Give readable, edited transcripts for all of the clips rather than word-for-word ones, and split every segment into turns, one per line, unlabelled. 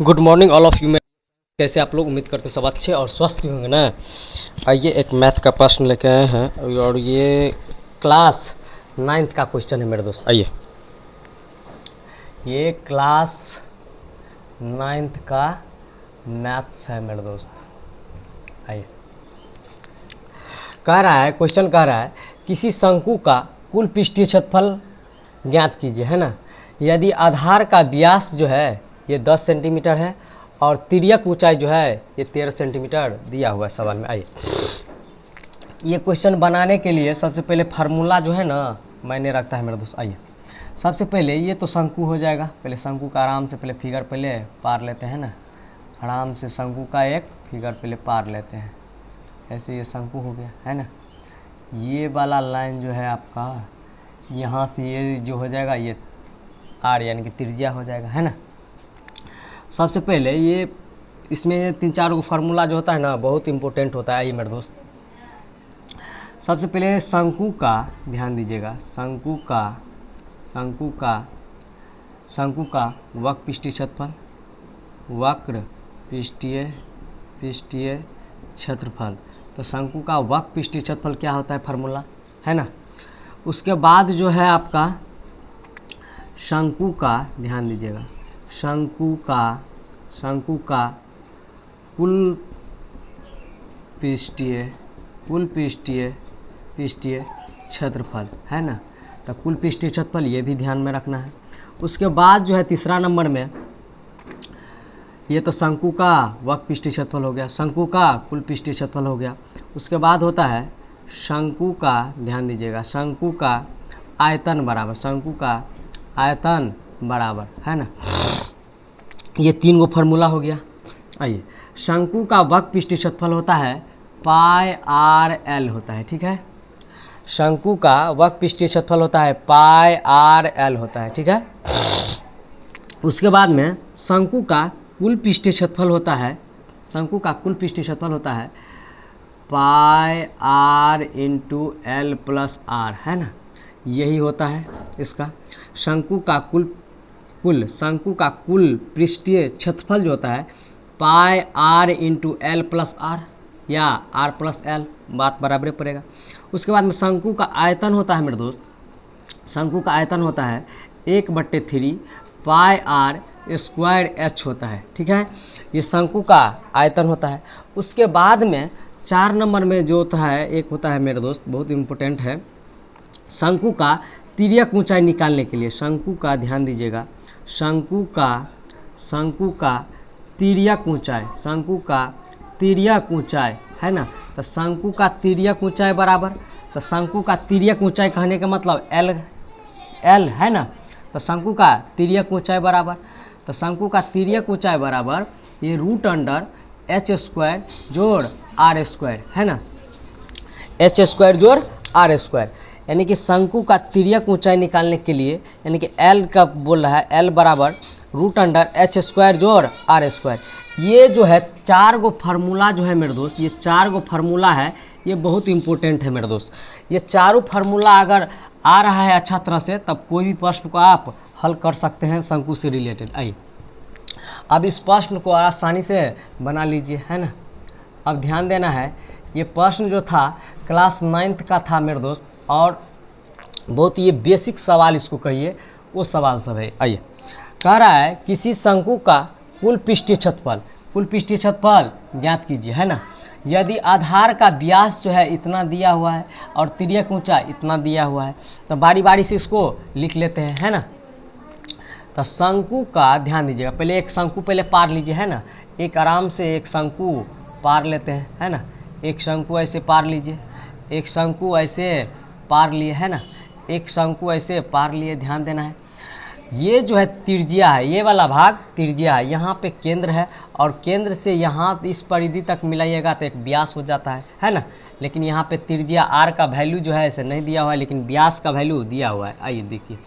Good morning all of you. कैसे आप लोग? उम्मीद करते सब अच्छे और स्वस्थ होंगे ना। आइए एक मैथ का प्रश्न लेके आए हैं और ये क्लास 9th का क्वेश्चन है मेरे दोस्त। आइए, ये क्लास 9th का मैथ्स है मेरे दोस्त। आइए, कह रहा है, क्वेश्चन कह रहा है किसी शंकु का कुल पृष्ठीय क्षेत्रफल ज्ञात कीजिए, है ना। यदि आधार का व्यास जो है ये 10 सेंटीमीटर है और तिर्यक ऊंचाई जो है ये 13 सेंटीमीटर दिया हुआ है सवाल में। आइए, ये क्वेश्चन बनाने के लिए सबसे पहले फार्मूला जो है ना मैंने रखता है मेरे दोस्त। आइए, सबसे पहले ये तो शंकु हो जाएगा। पहले शंकु का आराम से पहले फिगर पहले पार लेते हैं ना, आराम से शंकु का एक फिगर पहले पार लेते हैं। ऐसे ये शंकु हो गया, है ना। ये वाला लाइन जो है आपका यहाँ से ये जो हो जाएगा ये आर यानी कि त्रिज्या हो जाएगा, है ना। सबसे पहले ये इसमें 3-4 को फार्मूला जो होता है ना बहुत इम्पोर्टेंट होता है। आइए मेरे दोस्त, सबसे पहले शंकु का ध्यान दीजिएगा। शंकु का वक्र पृष्ठीय क्षेत्रफल, वक्र पृष्ठीय क्षेत्रफल। तो शंकु का वक्र पृष्ठीय क्षेत्रफल क्या होता है फार्मूला, है ना। उसके बाद जो है आपका शंकु का ध्यान दीजिएगा, शंकु का कुल पृष्ठीय क्षेत्रफल, है ना। तो कुल पृष्ठीय क्षेत्रफल ये भी ध्यान में रखना है। उसके बाद जो है तीसरा नंबर में ये तो शंकु का वक्र पृष्ठीय क्षेत्रफल हो गया, शंकु का कुल पृष्ठीय क्षेत्रफल हो गया। उसके बाद होता है शंकु का, ध्यान दीजिएगा, शंकु का आयतन बराबर, शंकु का आयतन बराबर, है ना। ये 3 गो फार्मूला हो गया। आइए, शंकु का वक्र पृष्ठीय क्षेत्रफल होता है पाई आर एल होता है, ठीक है। शंकु का वक्र पृष्ठीय क्षेत्रफल होता है पाई आर एल होता है, ठीक है। उसके बाद में शंकु का कुल पृष्ठीय क्षेत्रफल होता है, शंकु का कुल पृष्ठीय क्षेत्रफल होता है pi R into L plus R, है ना। यही होता है इसका। शंकु का कुल पृष्ठीय क्षेत्रफल जो होता है pi R into L plus R या आर प्लस एल, बात बराबर पड़ेगा। उसके बाद में शंकु का आयतन होता है मेरे दोस्त, शंकु का आयतन होता है 1/3 पाई आर स्क्वायर एच होता है, ठीक है। ये शंकु का आयतन होता है। उसके बाद में 4 नंबर में जो होता है एक होता है मेरे दोस्त, बहुत इम्पोर्टेंट है, शंकु का तिर्यक ऊंचाई निकालने के लिए। शंकु का ध्यान दीजिएगा, शंकु का तिर्यक ऊंचाई, है ना। तो शंकु का तिर्यक ऊंचाई बराबर, तो शंकु का तिर्यक ऊंचाई कहने का मतलब एल, है ना। तो शंकु का तिर्यक ऊंचाई बराबर, तो शंकु का तिर्यक ऊंचाई बराबर ये √h² जोड़ r², है ना। h² जोड़ r², यानी कि शंकु का तिर्यक ऊंचाई निकालने के लिए यानी कि एल का बोल रहा है, एल बराबर √h² जोड़ r²। ये जो है 4 गो फार्मूला जो है मेरे दोस्त, ये 4 गो फार्मूला है, ये बहुत इंपॉर्टेंट है मेरे दोस्त। ये चारों फार्मूला अगर आ रहा है अच्छा तरह से तब कोई भी प्रश्न को आप हल कर सकते हैं शंकु से रिलेटेड। आइए, अब इस प्रश्न को आसानी से बना लीजिए, है ना। अब ध्यान देना है, ये प्रश्न जो था क्लास 9th का था मेरे दोस्त और बहुत ये बेसिक सवाल इसको कहिए, वो सवाल सब है। आइए, कह रहा है किसी शंकु का कुल पृष्ठीय क्षेत्रफल ज्ञात कीजिए, है ना। यदि आधार का व्यास जो है इतना दिया हुआ है और तिर्यक ऊंचाई इतना दिया हुआ है तो बारी बारी से इसको लिख लेते हैं, है ना। तो शंकु का ध्यान दीजिएगा, पहले एक शंकु पहले पार लीजिए, है ना। एक आराम से एक शंकु पार लेते हैं, है ना। एक शंकु ऐसे पार लीजिए, एक शंकु ऐसे पार लिए, है ना। एक शंकु ऐसे पार लिए, ध्यान देना है। ये जो है त्रिज्या है, ये वाला भाग त्रिज्या है, यहाँ पे केंद्र है और केंद्र से यहाँ इस परिधि तक मिलाइएगा तो एक व्यास हो जाता है ना। लेकिन यहाँ पे त्रिज्या आर का वैल्यू जो है ऐसे नहीं दिया हुआ है, लेकिन व्यास का वैल्यू दिया हुआ है। आइए देखिए,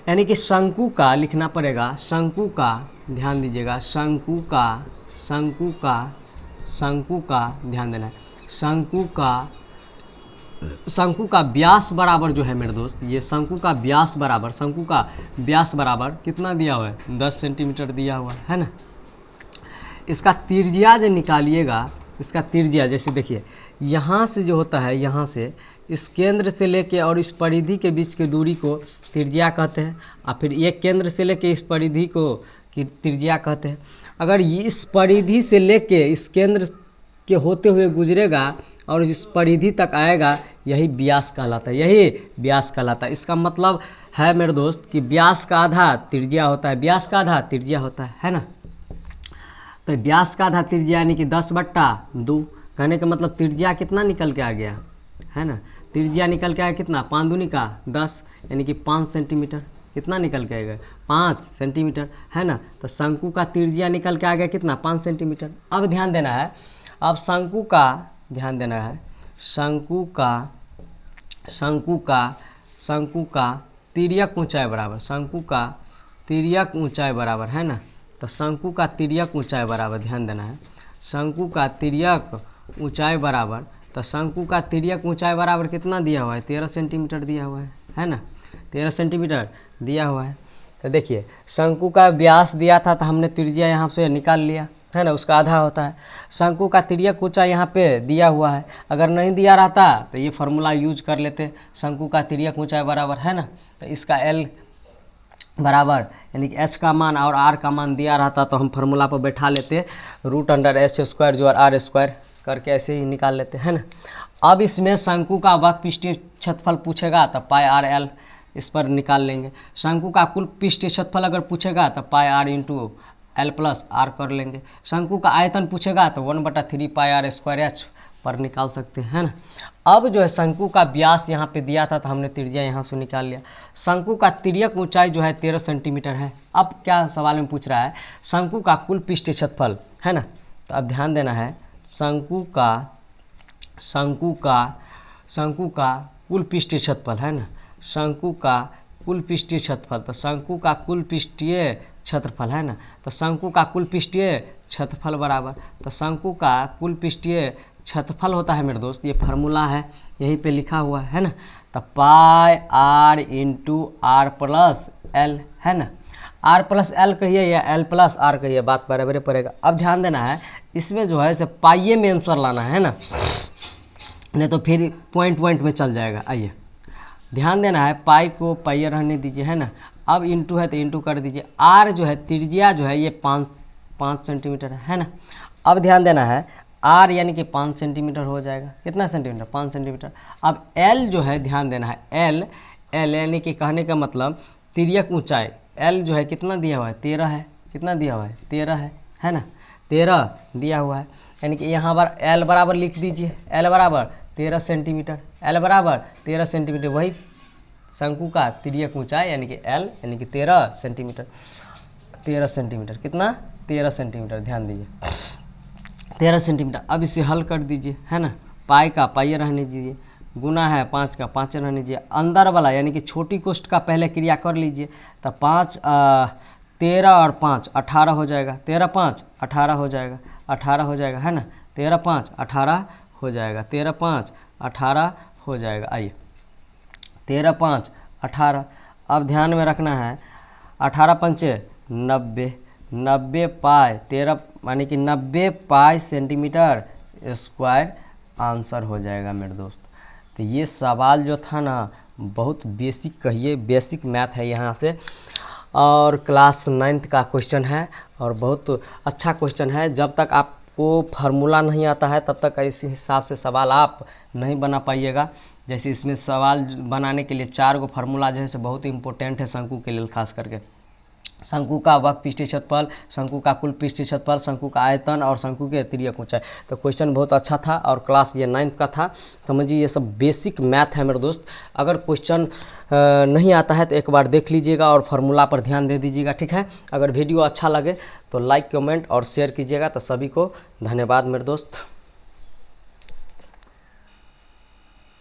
यानी कि शंकु का लिखना पड़ेगा, शंकु का ध्यान दीजिएगा, शंकु का ध्यान देना है। शंकु का शंकु का व्यास बराबर जो है मेरे दोस्त, ये शंकु का व्यास बराबर कितना दिया हुआ है, 10 सेंटीमीटर दिया हुआ है ना। इसका त्रिज्या जो निकालिएगा, इसका त्रिज्या जैसे देखिए यहाँ से जो होता है, यहाँ से इस केंद्र से लेके और इस परिधि के बीच की दूरी को त्रिज्या कहते हैं, और फिर एक केंद्र से लेके इस परिधि को त्रिज्या कहते हैं। अगर ये इस परिधि से लेके इस केंद्र के होते हुए गुजरेगा और इस परिधि तक आएगा, यही व्यास कहलाता है, यही व्यास कहलाता है। इसका मतलब है मेरे दोस्त कि व्यास का आधा त्रिज्या होता है, व्यास का आधा त्रिज्या होता है ना। तो व्यास का आधा त्रिज्या यानी कि 10/2, कहने का मतलब त्रिज्या कितना निकल के आ गया है ना, त्रिज्या निकल के आया कितना, 5 दूनी का 10 यानी कि 5 सेंटीमीटर, कितना निकल के आएगा 5 सेंटीमीटर है ना। तो शंकु का त्रिज्या निकल के आ गया कितना, 5 सेंटीमीटर। अब ध्यान देना है, अब शंकु का ध्यान देना है, शंकु का तिर्यक ऊंचाई बराबर, शंकु का तिर्यक ऊंचाई बराबर है ना। तो शंकु का तिर्यक ऊंचाई बराबर, ध्यान देना है, शंकु का तिर्यक ऊंचाई बराबर, तो शंकु का तिर्यक ऊंचाई बराबर कितना दिया हुआ है, 13 सेंटीमीटर दिया हुआ है ना, 13 सेंटीमीटर दिया हुआ है। तो देखिए शंकु का व्यास दिया था तो हमने त्रिज्या यहाँ से निकाल लिया है ना, उसका आधा होता है। शंकु का तिर्यक ऊंचाई यहाँ पे दिया हुआ है, अगर नहीं दिया रहता तो ये फार्मूला यूज कर लेते, शंकु का तिर्यक ऊंचाई बराबर है ना, तो इसका L बराबर यानी कि h का मान और r का मान दिया रहता तो हम फार्मूला पर बैठा लेते, √h² जो r² करके ऐसे ही निकाल लेते हैं ना। अब इसमें शंकु का वक्र पृष्ठीय क्षेत्रफल पूछेगा तो πr/l इस पर निकाल लेंगे। शंकु का कुल पृष्ठीय क्षेत्रफल अगर पूछेगा तो πr × l + r कर लेंगे। शंकु का आयतन पूछेगा तो 1/3 πr² पर निकाल सकते हैं ना। अब जो है शंकु का व्यास यहाँ पे दिया था तो हमने त्रिज्या यहाँ से निकाल लिया। शंकु का तिर्यक ऊंचाई जो है 13 सेंटीमीटर है। अब क्या सवाल में पूछ रहा है, शंकु का कुल पृष्ठीय क्षेत्रफल है ना। तो अब ध्यान देना है, शंकु का कुल पृष्ठीय क्षेत्रफल है ना, शंकु का कुल पृष्ठीय क्षेत्रफल, तो शंकु का कुल पृष्ठीय क्षेत्रफल है ना, तो शंकु का कुल पृष्ठीय क्षेत्रफल बराबर, तो शंकु का कुल पृष्ठीय क्षेत्रफल होता है मेरे दोस्त, ये फार्मूला है यहीं पे लिखा हुआ है ना, तो πr × r+l है ना, r+l कहिए या l+r कहिए, बात बराबर पड़ेगा। अब ध्यान देना है, इसमें जो है से पाइये में आंसर लाना है ना, नहीं तो फिर पॉइंट में चल जाएगा। आइए ध्यान देना है, पाई को पाइये रहने दीजिए है ना। अब इंटू है तो इंटू कर दीजिए, r जो है त्रिज्या जो है ये 5 सेंटीमीटर है ना। अब ध्यान देना है, r यानी कि 5 सेंटीमीटर हो जाएगा, कितना सेंटीमीटर, 5 सेंटीमीटर। अब l जो है ध्यान देना है, l यानी कि कहने का मतलब तिर्यक ऊंचाई, l जो है कितना दिया हुआ है, 13 है, कितना दिया हुआ है, 13 है ना, 13 दिया हुआ है, यानी कि यहाँ पर l बराबर लिख दीजिए, l बराबर 13 सेंटीमीटर, l बराबर 13 सेंटीमीटर, वही शंकु का तिर्यक ऊंचाई यानी कि l यानी कि 13 सेंटीमीटर, 13 सेंटीमीटर, कितना 13 सेंटीमीटर, ध्यान दीजिए 13 सेंटीमीटर। अब इसे हल कर दीजिए है ना, पाई का पाइये रहने दीजिए, गुना है 5 का 5 रहने दीजिए, अंदर वाला यानी कि छोटी कोष्ठ का पहले क्रिया कर लीजिए, तो 5 13 और 5 18 हो जाएगा, 13 5 18 हो जाएगा, 18 हो जाएगा है ना, 13 5 18 हो जाएगा, 13 5 18 हो जाएगा। आइए 13 5 18, अब ध्यान में रखना है 18 पंचे 90, 90 पाई 13 यानी कि 90 पाई सेंटीमीटर स्क्वायर आंसर हो जाएगा मेरे दोस्त। तो ये सवाल जो था ना बहुत बेसिक कहिए, बेसिक मैथ है यहाँ से, और क्लास 9th का क्वेश्चन है और बहुत अच्छा क्वेश्चन है। जब तक आपको फार्मूला नहीं आता है तब तक इस हिसाब से सवाल आप नहीं बना पाइएगा। जैसे इसमें सवाल बनाने के लिए 4 गो फार्मूला जो है से बहुत इंपॉर्टेंट है शंकु के लिए, खास करके शंकु का वक्र पृष्ठीय क्षेत्रफल, शंकु का कुल पृष्ठीय क्षेत्रफल, शंकु का आयतन और शंकु के तिर्यक ऊंचाई। तो क्वेश्चन बहुत अच्छा था और क्लास ये 9th का था। समझिए ये सब बेसिक मैथ है मेरे दोस्त। अगर क्वेश्चन नहीं आता है तो एक बार देख लीजिएगा और फार्मूला पर ध्यान दे दीजिएगा, ठीक है। अगर वीडियो अच्छा लगे तो लाइक, कमेंट और शेयर कीजिएगा। तो सभी को धन्यवाद मेरे दोस्त।